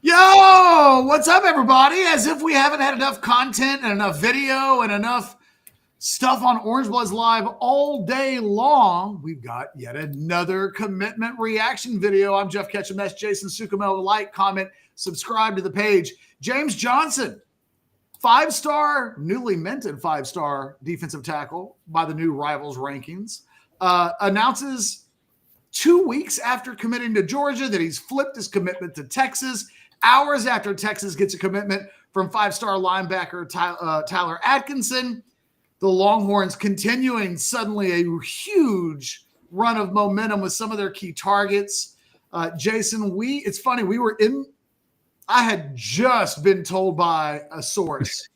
Yo, what's up, everybody? As if we haven't had enough content and enough video and enough stuff on Orange Bloods Live all day long, we've got yet another commitment reaction video. I'm Jeff Ketchum. That's Jason Sucamel. Like, comment, subscribe to the page. James Johnson, newly minted five-star defensive tackle by the new Rivals rankings, announces 2 weeks after committing to Georgia that he's flipped his commitment to Texas. Hours after Texas gets a commitment from five-star linebacker Tyler Atkinson, the Longhorns continuing suddenly a huge run of momentum with some of their key targets. Jason, it's funny, I had just been told by a source,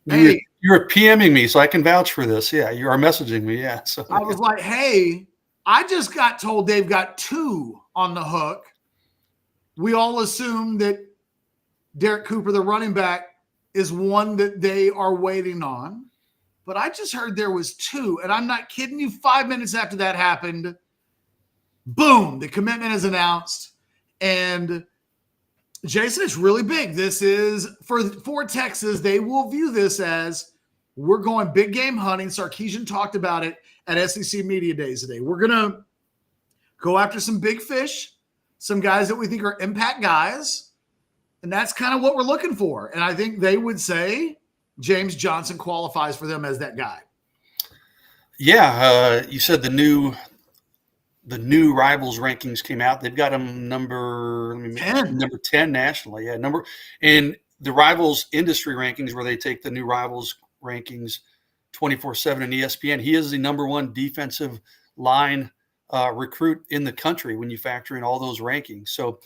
hey, you're PMing me, so I can vouch for this. Yeah, you are messaging me. Yeah. So I was like, hey, I just got told they've got 2 on the hook. We all assume that Derek Cooper, the running back, is one that they are waiting on. But I just heard there was 2, and I'm not kidding you. 5 minutes after that happened, boom, the commitment is announced. And Jason, it's really big. This is for Texas. They will view this as, we're going big game hunting. Sarkisian talked about it at SEC Media Days today. We're going to go after some big fish, some guys that we think are impact guys, and that's kind of what we're looking for. And I think they would say James Johnson qualifies for them as that guy. Yeah, you said the new Rivals rankings came out. They've got them number 10 nationally. Yeah, and the Rivals industry rankings, where they take the new Rivals rankings 24/7 and ESPN. He is the number 1 defensive line recruit in the country when you factor in all those rankings. So,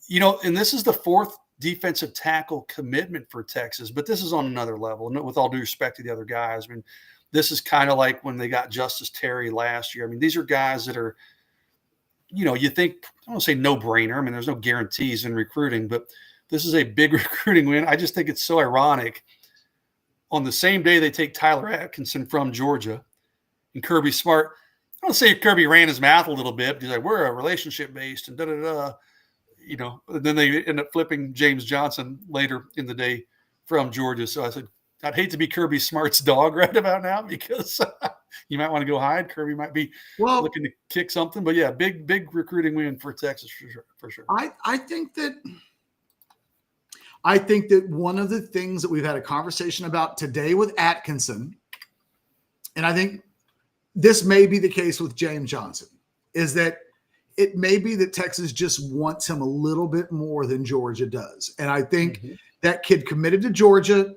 and this is the 4th defensive tackle commitment for Texas, but this is on another level. And with all due respect to the other guys, I mean, this is kind of like when they got Justice Terry last year. I mean, these are guys that are, you think, I don't want to say no brainer. I mean, there's no guarantees in recruiting, but this is a big recruiting win. I just think it's so ironic. On the same day they take Tyler Atkinson from Georgia and Kirby Smart, I don't say Kirby ran his mouth a little bit because we're a relationship based and then they end up flipping James Johnson later in the day from Georgia. So I said, I'd hate to be Kirby Smart's dog right about now, because you might want to go hide. Kirby might be looking to kick something, but yeah, big recruiting win for Texas for sure. I think that one of the things that we've had a conversation about today with Atkinson, and I think this may be the case with James Johnson, is that it may be that Texas just wants him a little bit more than Georgia does. And I think that kid committed to Georgia,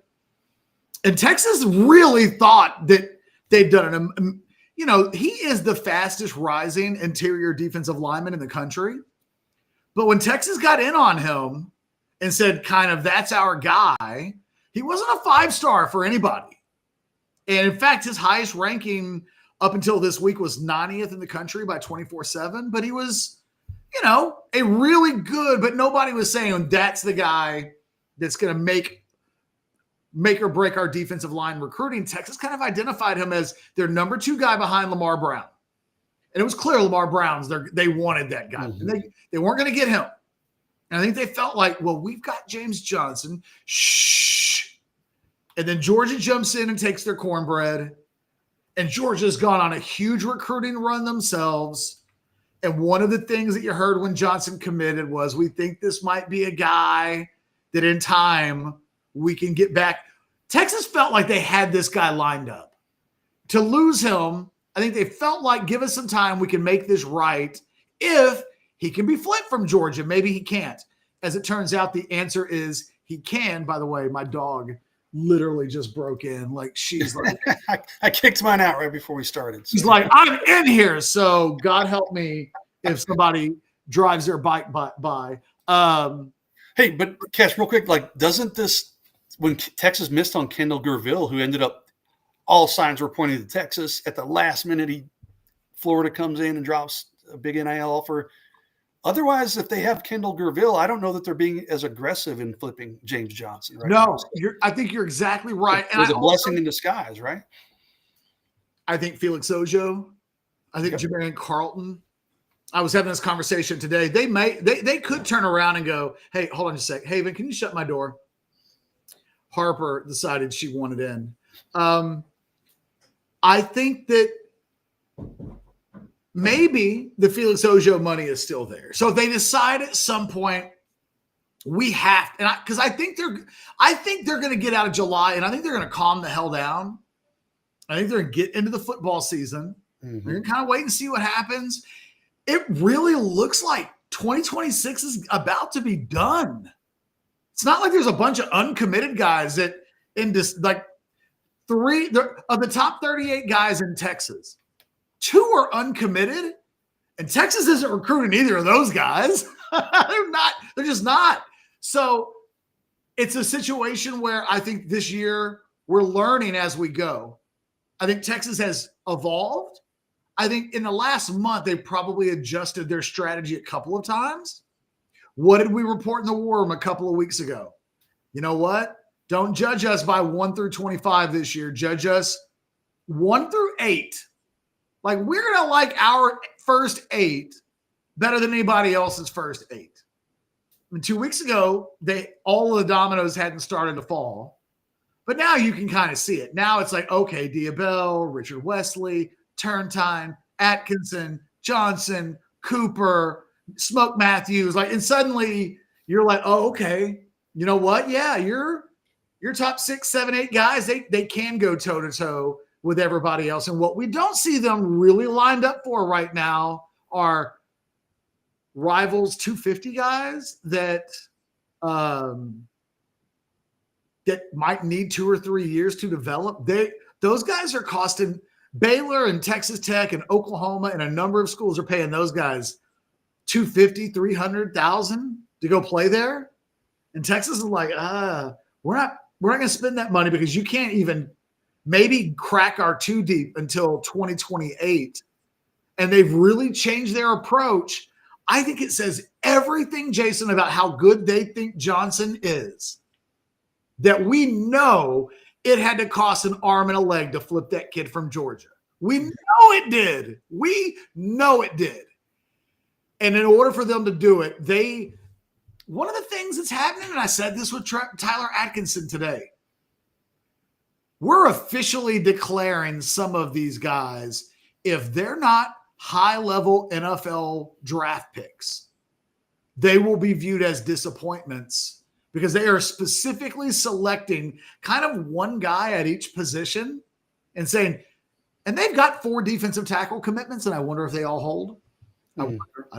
and Texas really thought that they'd done it. He is the fastest rising interior defensive lineman in the country. But when Texas got in on him and said, kind of, that's our guy, he wasn't a 5-star for anybody. And in fact, his highest ranking up until this week was 90th in the country by 24/7. But he was, a really good, but nobody was saying that's the guy that's going to make or break our defensive line recruiting. Texas kind of identified him as their number 2 guy behind Lamar Brown. And it was clear Lamar Brown's, they wanted that guy. And they weren't going to get him. And I think they felt like, well, we've got James Johnson. Shh. And then Georgia jumps in and takes their cornbread. And Georgia's gone on a huge recruiting run themselves. And one of the things that you heard when Johnson committed was, we think this might be a guy that in time we can get back. Texas felt like they had this guy lined up. To lose him, I think they felt like, give us some time, we can make this right. If he can be flipped from Georgia, maybe he can't. As it turns out, the answer is he can. By the way, my dog literally just broke in. Like, she's like, I kicked mine out right before we started. She's like, I'm in here. So God help me if somebody drives their bike by. Hey, but Cash, real quick, like, doesn't this, when Texas missed on Kendall Gerville, who ended up, all signs were pointing to Texas, at the last minute, Florida comes in and drops a big NIL offer. Otherwise, if they have Kendall Gerville, I don't know that they're being as aggressive in flipping James Johnson. Right? No, I think you're exactly right. It was a blessing in disguise, right? I think Felix Ojo. I think Jermaine Carlton. I was having this conversation today. They could turn around and go, hey, hold on just a sec. Haven, can you shut my door? Harper decided she wanted in. I think that maybe the Felix Ojo money is still there. So if they decide at some point we have, and because I think they're going to get out of July, and I think they're going to calm the hell down. I think they're going to get into the football season. They're going to kind of wait and see what happens. It really looks like 2026 is about to be done. It's not like there's a bunch of uncommitted guys that in this, like three of the top 38 guys in Texas, 2 are uncommitted, and Texas isn't recruiting either of those guys. They're just not. So it's a situation where I think this year we're learning as we go. I think Texas has evolved. I think in the last month, they've probably adjusted their strategy a couple of times. What did we report in the war room a couple of weeks ago? You know what? Don't judge us by 1 through 25 this year. Judge us 1 through 8. Like, we're going to like our first 8 better than anybody else's first 8. I mean, 2 weeks ago, all of the dominoes hadn't started to fall. But now you can kind of see it. Now it's like, okay, Diabell, Richard Wesley, Turntime, Atkinson, Johnson, Cooper, Smoke Matthews. And suddenly you're like, oh, okay. You know what? Yeah, your top 6, 7, 8 guys, they can go toe-to-toe with everybody else. And what we don't see them really lined up for right now are rivals 250 guys that might need 2 or 3 years to develop. Those guys are costing Baylor and Texas Tech and Oklahoma, and a number of schools are paying those guys $250,000, $300,000 to go play there. And Texas is like, we're not going to spend that money because you can't even maybe crack our 2 deep until 2028. And they've really changed their approach. I think it says everything, Jason, about how good they think Johnson is, that we know it had to cost an arm and a leg to flip that kid from Georgia. We know it did. We know it did. And in order for them to do it, one of the things that's happening, and I said this with Tyler Atkinson today, we're officially declaring some of these guys, if they're not high-level NFL draft picks, they will be viewed as disappointments because they are specifically selecting kind of one guy at each position and saying, and they've got 4 defensive tackle commitments, and I wonder if they all hold. I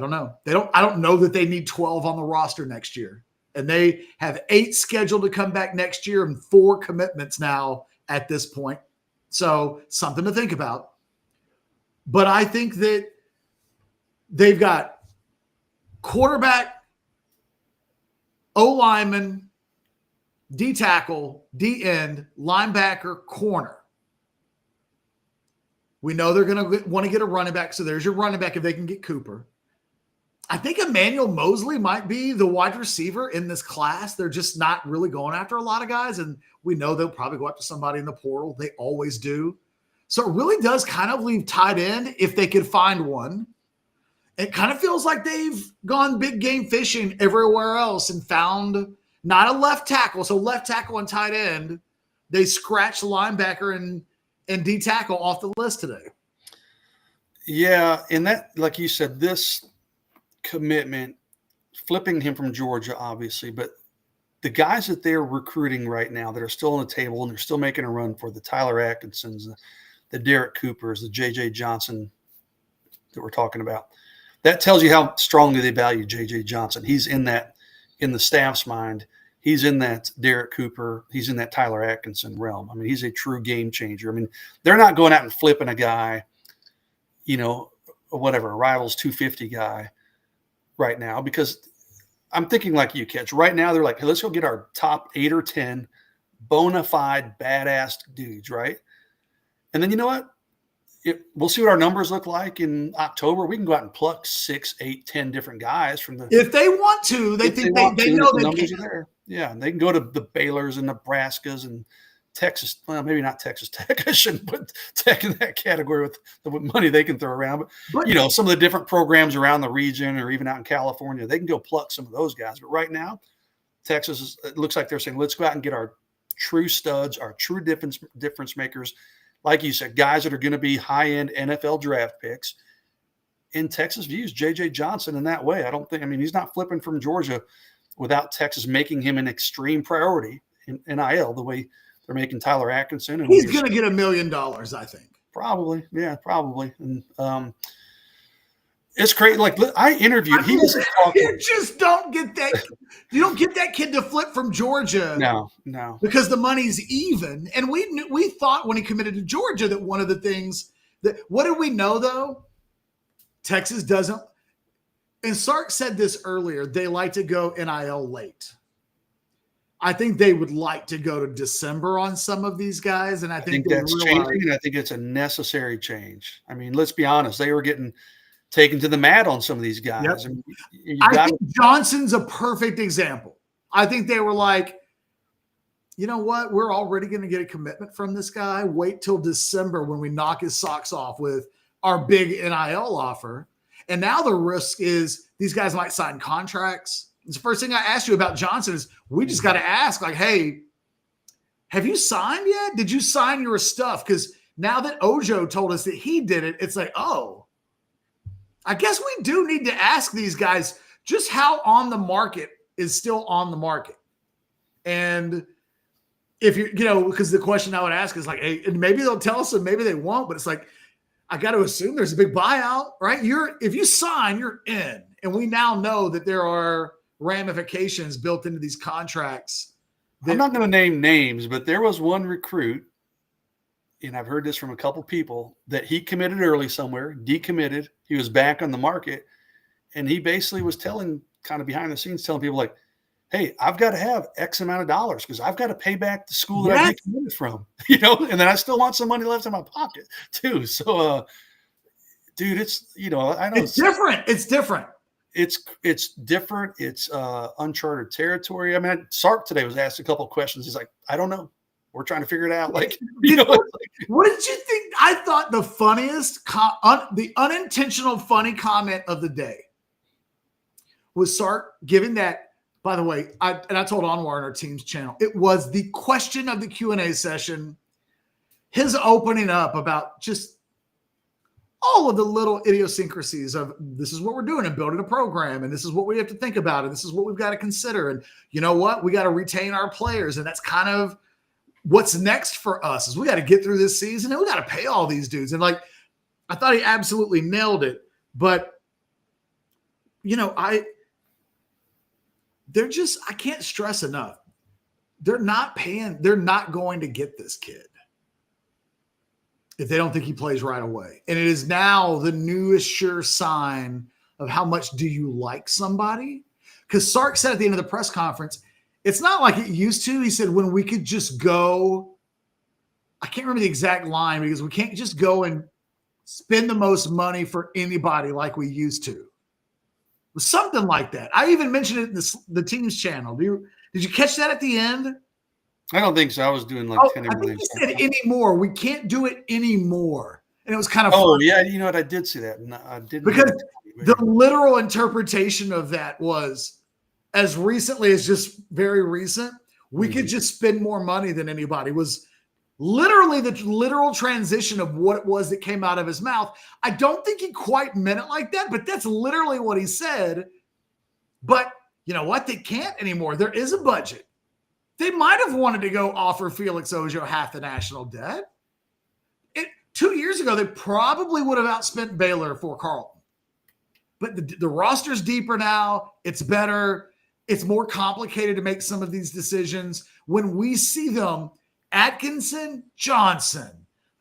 don't know. I don't know that they need 12 on the roster next year. And they have 8 scheduled to come back next year and 4 commitments now at this point. So something to think about. But I think that they've got quarterback, O-lineman, D-tackle, D-end, linebacker, corner. We know they're going to want to get a running back, so there's your running back if they can get Cooper. I think Emmanuel Mosley might be the wide receiver in this class. They're just not really going after a lot of guys, and we know they'll probably go after somebody in the portal. They always do. So it really does kind of leave tight end if they could find one. It kind of feels like they've gone big game fishing everywhere else and found not a left tackle. So left tackle and tight end, they scratched linebacker and D tackle off the list today. Yeah, and that, like you said, this commitment, flipping him from Georgia, obviously, but the guys that they're recruiting right now that are still on the table and they're still making a run for, the Tyler Atkinsons, the Derek Coopers, the J.J. Johnson that we're talking about, that tells you how strongly they value J.J. Johnson. He's in the staff's mind. He's in that Derek Cooper. He's in that Tyler Atkinson realm. I mean, he's a true game changer. I mean, they're not going out and flipping a guy, whatever, a Rivals 250 guy right now, because I'm thinking like you, Catch. Right now, they're like, hey, let's go get our top 8 or 10 bona fide badass dudes, right? And then you know what? We'll see what our numbers look like in October. We can go out and pluck 6, 8, 10 different guys from the. If they want to, they know the they numbers can. are there. Yeah, and they can go to the Baylors and Nebraskas and Texas, well, maybe not Texas Tech. I shouldn't put Tech in that category with the money they can throw around. But some of the different programs around the region or even out in California, they can go pluck some of those guys. But right now, Texas, it looks like they're saying, let's go out and get our true studs, our true difference makers. Like you said, guys that are going to be high-end NFL draft picks. And Texas views J.J. Johnson in that way. He's not flipping from Georgia without Texas making him an extreme priority in NIL the way they're making Tyler Atkinson. And he's going to get $1 million, I think. Probably. Yeah, probably. And it's crazy. Like, I interviewed. He doesn't talk. You just don't get that. You don't get that kid to flip from Georgia. No. Because the money's even. And we thought when he committed to Georgia that one of the things that – what did we know, though? Texas doesn't – and Sark said this earlier. They like to go NIL late. I think they would like to go to December on some of these guys, and I think that's changing, and I think it's a necessary change. I mean, let's be honest. They were getting taken to the mat on some of these guys. Yep. I think Johnson's a perfect example. I think they were like, you know what? We're already going to get a commitment from this guy. Wait till December when we knock his socks off with our big NIL offer. And now the risk is these guys might sign contracts. The first thing I asked you about Johnson is we just got to ask, like, hey, have you signed yet? Did you sign your stuff? Because now that Ojo told us that he did it, it's like, oh, I guess we do need to ask these guys just how on the market is still on the market. And if because the question I would ask is like, hey, and maybe they'll tell us and maybe they won't, but it's like, I got to assume there's a big buyout, right? If you sign, you're in. And we now know that there are ramifications built into these contracts. I'm not going to name names, but there was one recruit, and I've heard this from a couple people, that he committed early somewhere, decommitted. He was back on the market, and he basically was telling, kind of behind the scenes, telling people like, hey, I've got to have X amount of dollars because I've got to pay back the school that I decommitted from, and then I still want some money left in my pocket too. So, dude, it's, I know it's different. It's different. It's different. It's uncharted territory. I mean, Sark today was asked a couple of questions. He's like, I don't know. We're trying to figure it out. Like, what did you think? I thought the funniest, the unintentional funny comment of the day was Sark giving that. By the way, I told Anwar on our team's channel, it was the question of the Q&A session, his opening up about just all of the little idiosyncrasies of this is what we're doing and building a program, and this is what we have to think about, and this is what we've got to consider. And you know what? We got to retain our players, and that's kind of what's next for us is we got to get through this season, and we got to pay all these dudes. And like, I thought he absolutely nailed it. But, I can't stress enough. They're not going to get this kid if they don't think he plays right away. And it is now the newest sure sign of how much do you like somebody? Because Sark said at the end of the press conference, it's not like it used to. He said, when we could just go, I can't remember the exact line because we can't just go and spend the most money for anybody like we used to. Something like that. I even mentioned it in the team's channel. Did you catch that at the end? I don't think so. I was doing like 10 I think he said anymore. We can't do it anymore. And it was kind of funny. Yeah, you know what? I did see that. No, I didn't. Because the literal interpretation of that was as recently as just very recent, we could just spend more money than anybody was literally the literal transition of what it was that came out of his mouth. I don't think he quite meant it like that, but that's literally what he said. But you know what? They can't anymore. There is a budget. They might have wanted to go offer Felix Ojo half the national debt. 2 years ago, they probably would have outspent Baylor for Carlton. But the roster's deeper now. It's better. It's more complicated to make some of these decisions. When we see them, Atkinson, Johnson.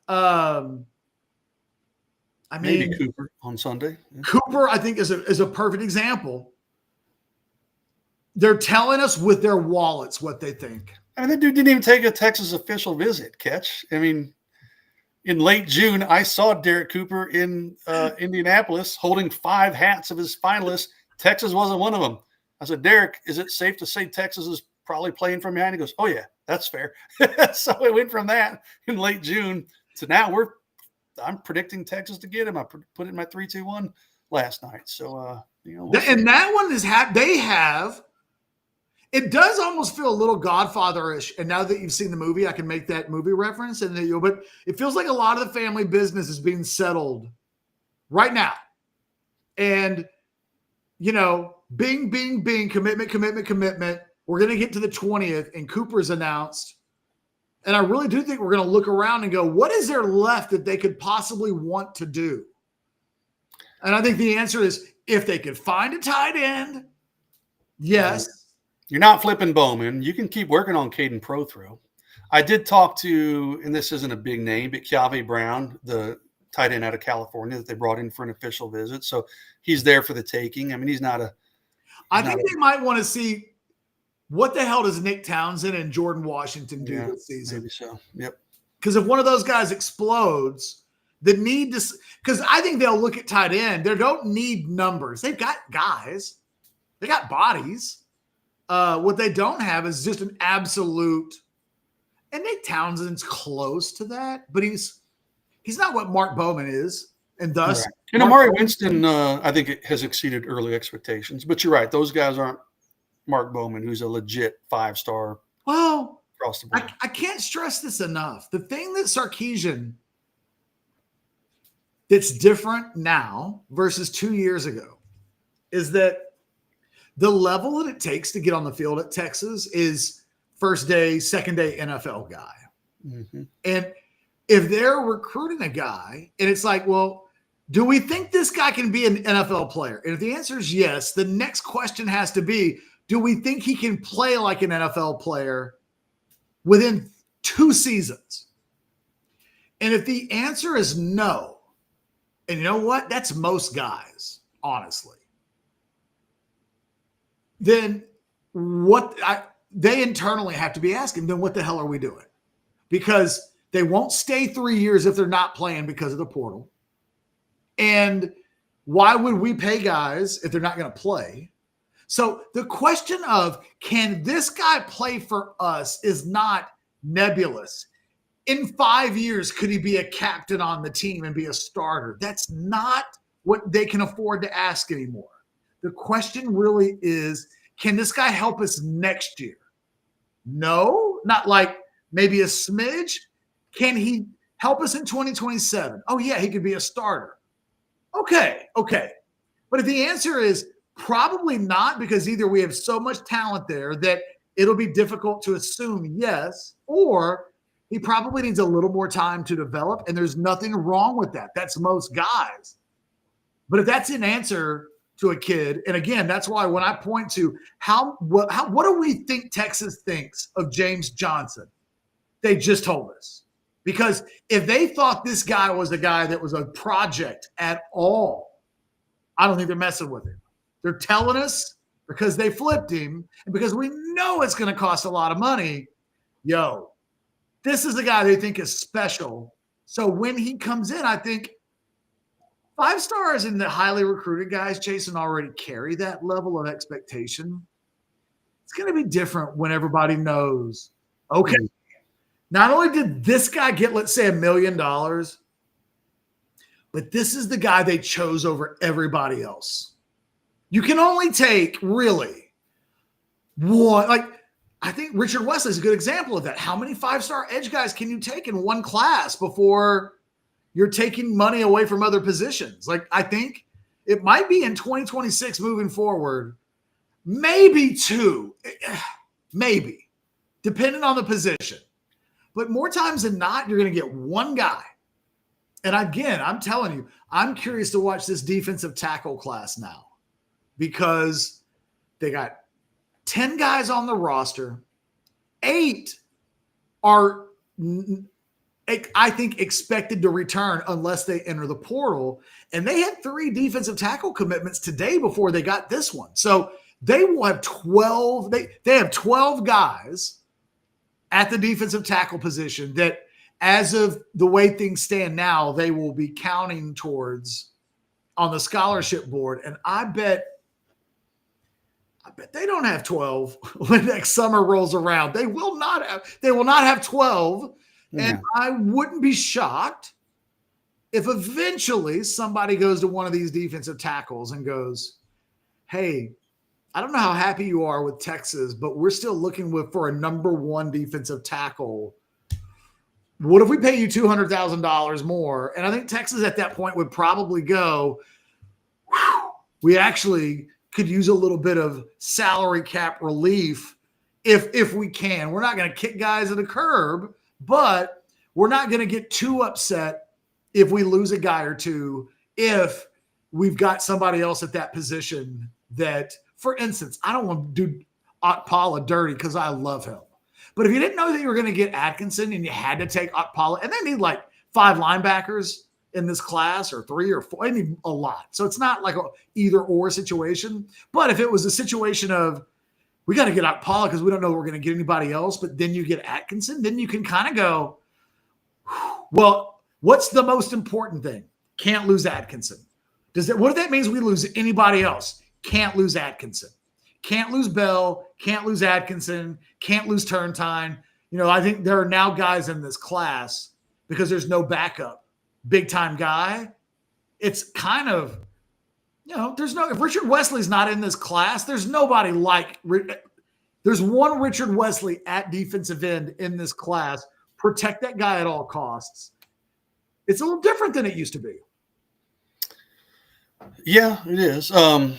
Maybe Cooper on Sunday. Yeah. Cooper, I think, is a perfect example. They're telling us with their wallets what they think. I mean, that dude didn't even take a Texas official visit, Catch. I mean, in late June, I saw Derek Cooper in Indianapolis holding 5 hats of his finalists. Texas wasn't one of them. I said, Derek, is it safe to say Texas is probably playing from behind? He goes, oh, yeah. That's fair. So it went from that in late June to now I'm predicting Texas to get him. I put it in my 3-2-1 last night. So, we'll and that one is they have. It does almost feel a little Godfather-ish. And now that you've seen the movie, I can make that movie reference. But it feels like a lot of the family business is being settled right now. And, bing, bing, bing, commitment. We're going to get to the 20th, and Cooper's announced. And I really do think we're going to look around and go, what is there left that they could possibly want to do? And I think the answer is, if they could find a tight end, yes. You're not flipping Bowman. You can keep working on Caden Prothro. I did talk to, and this isn't a big name, but Keave Brown, the tight end out of California that they brought in for an official visit. So he's there for the taking. I mean, he's not a. I think they might want to see what the hell does Nick Townsend and Jordan Washington do this season. Maybe so. Yep. Because if one of those guys explodes, the need to – because I think they'll look at tight end. They don't need numbers. They've got guys. They got bodies. What they don't have is just an absolute – and Nick Townsend's close to that, but he's not what Mark Bowman is. And thus – And Amari Winston, I think it has exceeded early expectations. But you're right. Those guys aren't Mark Bowman, who's a legit 5-star. Well, across the board. I can't stress this enough. The thing that Sarkisian that's different now versus 2 years ago is that the level that it takes to get on the field at Texas is first day, second day NFL guy. Mm-hmm. And if they're recruiting a guy and it's like, well, do we think this guy can be an NFL player? And if the answer is yes, the next question has to be, do we think he can play like an NFL player within 2 seasons? And if the answer is no, and you know what? That's most guys, honestly. Then they internally have to be asking, then what the hell are we doing? Because they won't stay 3 years if they're not playing because of the portal. And why would we pay guys if they're not going to play? So the question of, can this guy play for us is not nebulous. In 5 years, could he be a captain on the team and be a starter? That's not what they can afford to ask anymore. The question really is, can this guy help us next year? No, not like maybe a smidge. Can he help us in 2027? Oh, yeah, he could be a starter. Okay. But if the answer is probably not, because either we have so much talent there that it'll be difficult to assume yes, or he probably needs a little more time to develop, and there's nothing wrong with that. That's most guys. But if that's an answer to a kid, and again, that's why when I point to what do we think Texas thinks of James Johnson? They just told us. Because if they thought this guy was a guy that was a project at all, I don't think they're messing with him. They're telling us because they flipped him and because we know it's going to cost a lot of money. Yo, this is a guy they think is special. So when he comes in, I think 5 stars and the highly recruited guys, Jason, already carry that level of expectation. It's going to be different when everybody knows, okay, not only did this guy get, let's say, $1 million, but this is the guy they chose over everybody else. You can only take really one. Like, I think Richard Wesley is a good example of that. How many 5-star edge guys can you take in one class before you're taking money away from other positions? Like, I think it might be in 2026 moving forward, maybe 2, maybe, depending on the position. But more times than not, you're going to get one guy. And again, I'm telling you, I'm curious to watch this defensive tackle class now because they got 10 guys on the roster. 8 are, I think, expected to return unless they enter the portal. And they had 3 defensive tackle commitments today before they got this one. So they will have 12. They have 12 guys at the defensive tackle position that, as of the way things stand now, they will be counting towards on the scholarship board. And I bet I bet they don't have 12 when next summer rolls around. They will not have 12. And Yeah. I wouldn't be shocked if eventually somebody goes to one of these defensive tackles and goes, hey, I don't know how happy you are with Texas, but we're still looking for a number one defensive tackle. What if we pay you $200,000 more? And I think Texas at that point would probably go, we actually could use a little bit of salary cap relief if we can. We're not going to kick guys to the curb, but we're not going to get too upset if we lose a guy or two, if we've got somebody else at that position that, for instance, I don't want to do Paula dirty because I love him. But if you didn't know that you were going to get Atkinson and you had to take Paula, and they need like 5 linebackers in this class, or 3 or 4, they need a lot. So it's not like a either or situation. But if it was a situation of, we got to get out Paula because we don't know we're going to get anybody else, but then you get Atkinson, then you can kind of go, well, what's the most important thing? Can't lose Atkinson. What if that means we lose anybody else? Can't lose Atkinson. Can't lose Bell. Can't lose Atkinson. Can't lose Turntine. I think there are now guys in this class, because there's no backup big time guy. It's kind of, if Richard Wesley's not in this class, there's nobody like, there's one Richard Wesley at defensive end in this class. Protect that guy at all costs. It's a little different than it used to be. Yeah, it is. And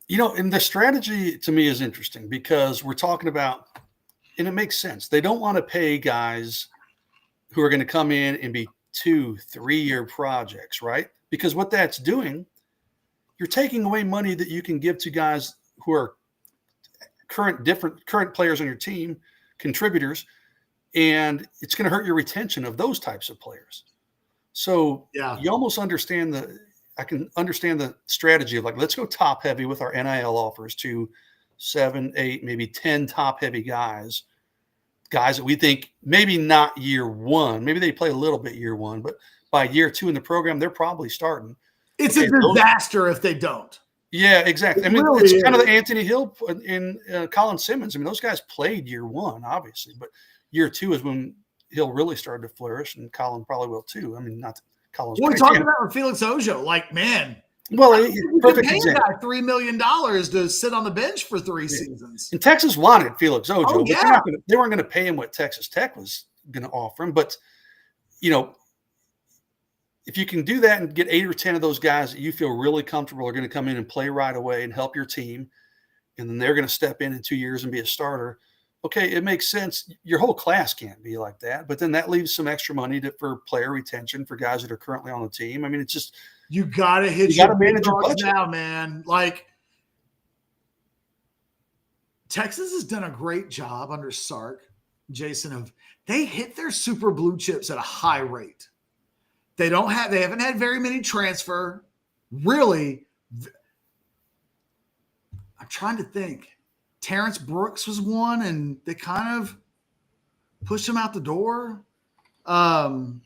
the strategy to me is interesting, because we're talking about, and it makes sense, they don't want to pay guys who are going to come in and be 2-3 year projects, right? Because what that's doing, you're taking away money that you can give to guys who are current players on your team, contributors, and it's going to hurt your retention of those types of players. So you almost understand I can understand the strategy of, like, let's go top heavy with our NIL offers to 7, 8, maybe 10 top heavy guys that we think maybe not year one, maybe they play a little bit year one, but by year 2 in the program, they're probably starting. It's a disaster if they don't. Yeah, exactly. Really it's kind of the Anthony Hill and Colin Simmons. Those guys played year 1, obviously, but year 2 is when Hill really started to flourish, and Colin probably will too. Not that Colin's. What are we talking about with Felix Ojo? Like, man. Well, perfect pay example. A guy $3 million to sit on the bench for 3 seasons. And Texas wanted Felix Ojo, but they weren't going to pay him what Texas Tech was going to offer him. But, if you can do that and get 8 or 10 of those guys that you feel really comfortable are going to come in and play right away and help your team, and then they're going to step in 2 years and be a starter, okay, it makes sense. Your whole class can't be like that, but then that leaves some extra money for player retention for guys that are currently on the team. It's just, you got to hit your manage your budget now, man. Like, Texas has done a great job under Sark, Jason, they hit their super blue chips at a high rate. They haven't had very many transfer. Really, I'm trying to think. Terrence Brooks was one, and they kind of pushed him out the door. Jonte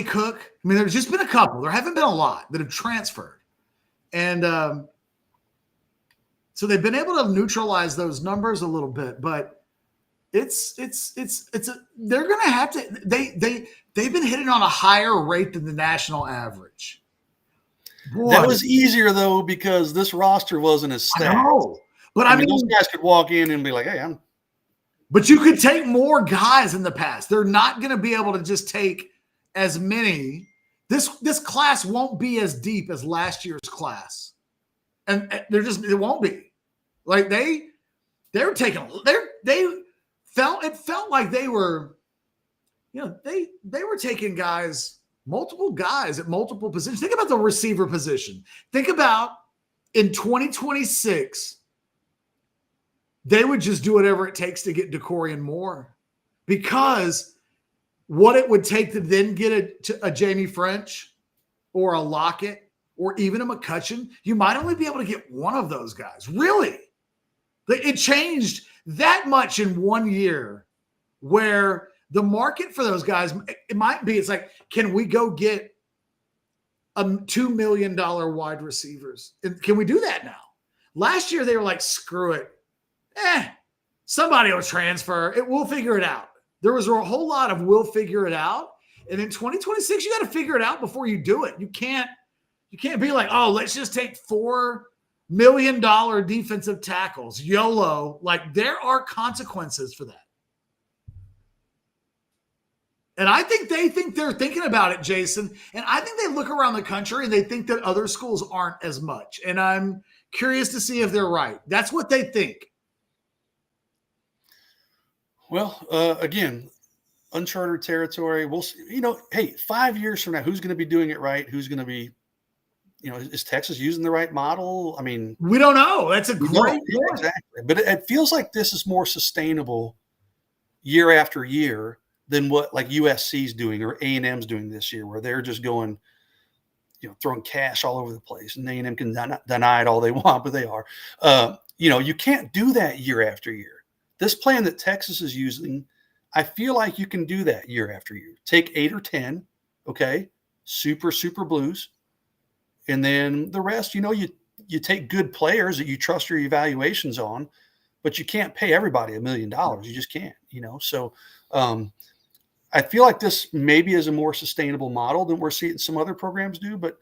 Cook. There's just been a couple. There haven't been a lot that have transferred. And so they've been able to neutralize those numbers a little bit, but they're going to have to, they've been hitting on a higher rate than the national average. Boy. That was easier, though, because this roster wasn't as stacked. I know. But those guys could walk in and be like, hey, But you could take more guys in the past. They're not going to be able to just take as many. This class won't be as deep as last year's class. And it won't be. Like it felt like they were, they were taking multiple guys at multiple positions. Think about the receiver position. Think about in 2026, they would just do whatever it takes to get Decorian Moore, because what it would take to then get a Jamie French or a Lockett or even a McCutcheon, you might only be able to get one of those guys. Really? It changed that much in 1 year, where the market for those guys, it's like, can we go get $2 million wide receivers? Can we do that now? Last year they were like, screw it. Somebody will transfer. We'll figure it out. There was a whole lot of we'll figure it out. And in 2026, you got to figure it out before you do it. You can't be like, oh, let's just take $4 million defensive tackles. YOLO. Like, there are consequences for that. And I think they're thinking about it, Jason. And I think they look around the country and they think that other schools aren't as much. And I'm curious to see if they're right. That's what they think. Well, again, uncharted territory. We'll see. Hey, 5 years from now, who's going to be doing it right? Who's going to be, is Texas using the right model? I mean, we don't know. That's a great point. Exactly. But it feels like this is more sustainable year after year than what like USC's doing or A&M's doing this year, where they're just going, throwing cash all over the place, and A&M can deny it all they want, but they are. You can't do that year after year. This plan that Texas is using, I feel like you can do that year after year. Take 8 or 10, okay, super blues, and then the rest, you take good players that you trust your evaluations on, but you can't pay everybody $1 million. You just can't, So I feel like this maybe is a more sustainable model than we're seeing some other programs do, but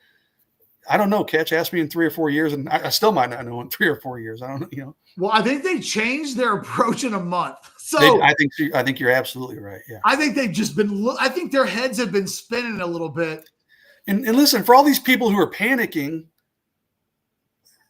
I don't know. Catch, ask me in 3 or 4 years, and I still might not know in 3 or 4 years. I don't know. Well, I think they changed their approach in a month. So I think you're absolutely right. Yeah, I think they've just been. I think their heads have been spinning a little bit. And listen, for all these people who are panicking,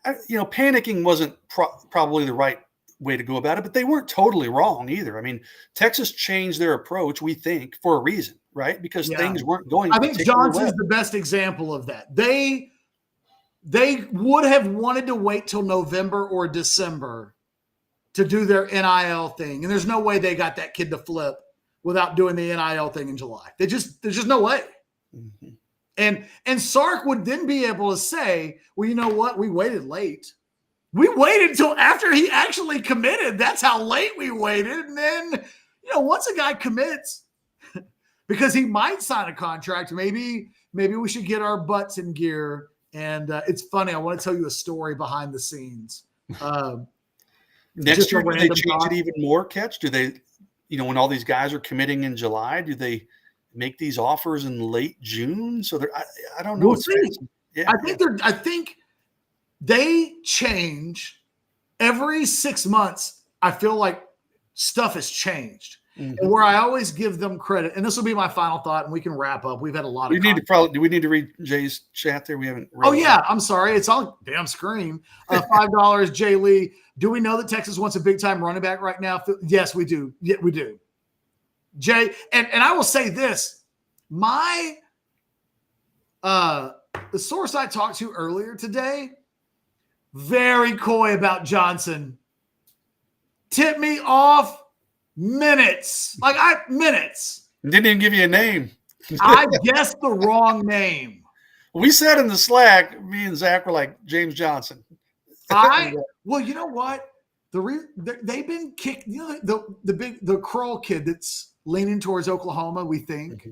panicking wasn't probably the right way to go about it, but they weren't totally wrong either. I mean, Texas changed their approach, we think, for a reason, right? Because things weren't going. I think Johnson's the best example of that. They would have wanted to wait till November or December to do their NIL thing, and there's no way they got that kid to flip without doing the NIL thing in July. There's just no way. Mm-hmm. And Sark would then be able to say, well, you know what? We waited late. We waited until after he actually committed. That's how late we waited. And then, once a guy commits, because he might sign a contract, maybe we should get our butts in gear. And it's funny. I want to tell you a story behind the scenes. Next year, do they change it even more, Catch? Do they, when all these guys are committing in July, do they make these offers in late June? So I don't know. We'll see. Yeah, I think they change every 6 months. I feel like stuff has changed. Mm-hmm. And where I always give them credit, and this will be my final thought, and we can wrap up. We've had a lot of. Do we need to read Jay's chat there? We haven't. Oh yeah, I'm sorry. It's on damn screen. $5. Jay Lee. Do we know that Texas wants a big time running back right now? Yes, we do. Yeah, we do. Jay, and I will say this: the source I talked to earlier today, very coy about Johnson. Tipped me off. Minutes. Minutes. Didn't even give you a name. I guessed the wrong name. We said in the Slack, me and Zach were like James Johnson. Well, you know what? They've been kicked. The Kroll kid that's leaning towards Oklahoma, we think. Mm-hmm.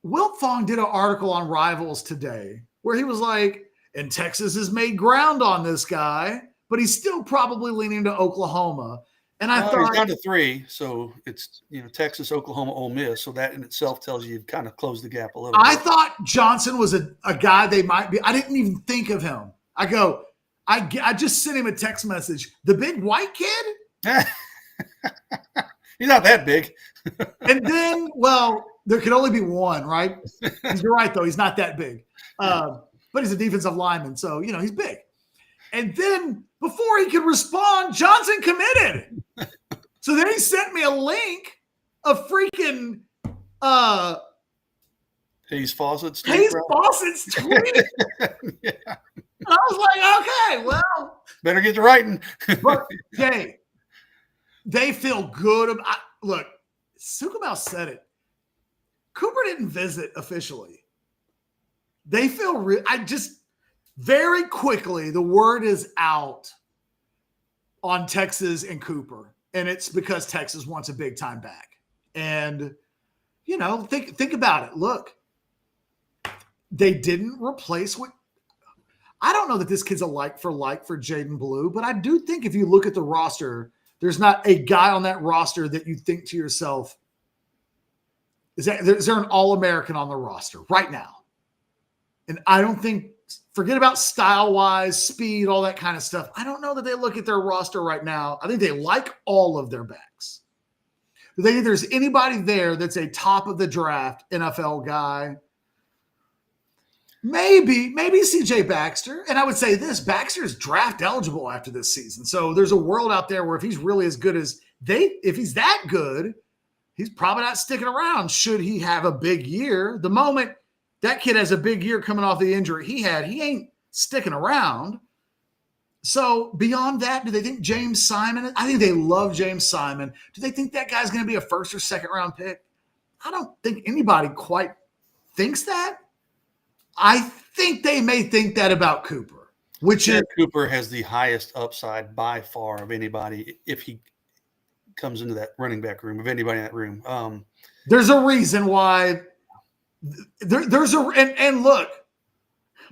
Wilt Thong did an article on Rivals today where he was like, and Texas has made ground on this guy, but he's still probably leaning to Oklahoma. And I thought he's down to 3, so it's Texas, Oklahoma, Ole Miss. So that in itself tells you you've kind of closed the gap a little bit. I thought Johnson was a guy they might be. I didn't even think of him. I just sent him a text message. The big white kid? He's not that big. And then, there could only be one, right? You're right, though. He's not that big. But he's a defensive lineman, so, he's big. And then before he could respond, Johnson committed. So then he sent me a link of freaking Hayes Fawcett's tweet. Yeah. And I was like, okay, well. Better get to writing. But, Jay, they feel good. Look, Sukumal said it. Cooper didn't visit officially. They feel very quickly, the word is out on Texas and Cooper, and it's because Texas wants a big time back. And, think about it. Look, they didn't replace what I don't know that this kid's a like for Jaden Blue, but I do think if you look at the roster, there's not a guy on that roster that you think to yourself, is there an All-American on the roster right now? And I don't think, forget about style-wise, speed, all that kind of stuff. I don't know that they look at their roster right now. I think they like all of their backs. Do they think there's anybody there that's a top of the draft NFL guy? Maybe CJ Baxter. And I would say this, Baxter's draft eligible after this season. So there's a world out there where if he's really as good as if he's that good, he's probably not sticking around should he have a big year. The moment that kid has a big year coming off the injury he ain't sticking around. So beyond that, do they think James Simon? I think they love James Simon. Do they think that guy's going to be a first or second round pick? I don't think anybody quite thinks that. I think they may think that about Cooper, Cooper has the highest upside by far of anybody if he comes into that running back room, of anybody in that room. There's a reason why and look,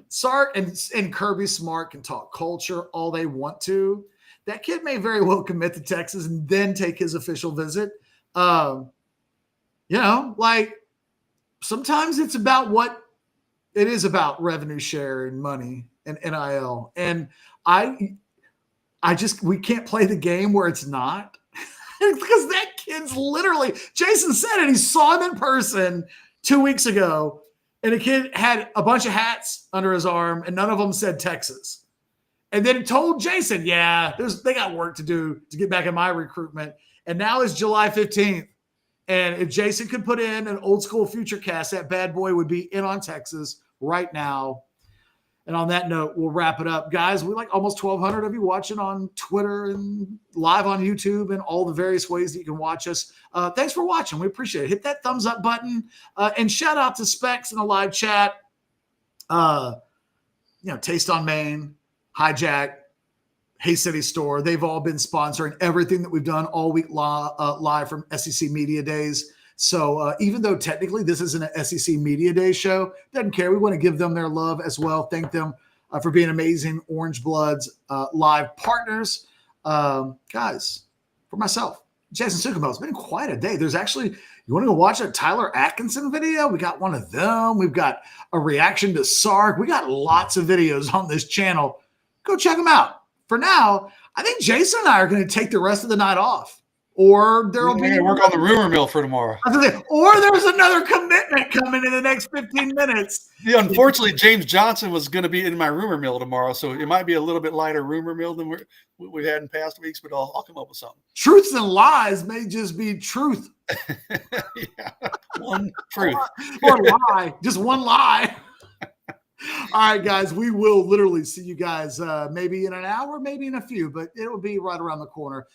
Sark and Kirby Smart can talk culture all they want to. That kid may very well commit to Texas and then take his official visit. Like sometimes it's about what it is about revenue share and money and NIL. And we can't play the game where it's not because that kid's literally, Jason said it. He saw him in person 2 weeks ago and the kid had a bunch of hats under his arm and none of them said Texas. And then told Jason, they got work to do to get back in my recruitment. And now it's July 15th. And if Jason could put in an old school future cast, that bad boy would be in on Texas right now. And on that note, we'll wrap it up. Guys, we like almost 1,200 of you watching on Twitter and live on YouTube and all the various ways that you can watch us. Thanks for watching. We appreciate it. Hit that thumbs up button. And shout out to Specs in the live chat. Taste on Main, Hijack, Hay City Store. They've all been sponsoring everything that we've done all week live from SEC Media Days. So even though technically this isn't an SEC Media Day show, doesn't care. We want to give them their love as well. Thank them for being amazing Orange Bloods live partners. Guys, for myself, Jason Sukumo, it's been quite a day. There's actually, you want to go watch a Tyler Atkinson video? We got one of them. We've got a reaction to Sark. We got lots of videos on this channel. Go check them out. For now, I think Jason and I are going to take the rest of the night off. Or there'll be work on the rumor mill for tomorrow. Or there's another commitment coming in the next 15 minutes. Yeah, unfortunately, James Johnson was going to be in my rumor mill tomorrow, so it might be a little bit lighter rumor mill than we've had in past weeks, but I'll come up with something. Truths and lies may just be truth. One truth. Or lie. Just one lie. All right, guys, we will literally see you guys maybe in an hour, maybe in a few, but it'll be right around the corner.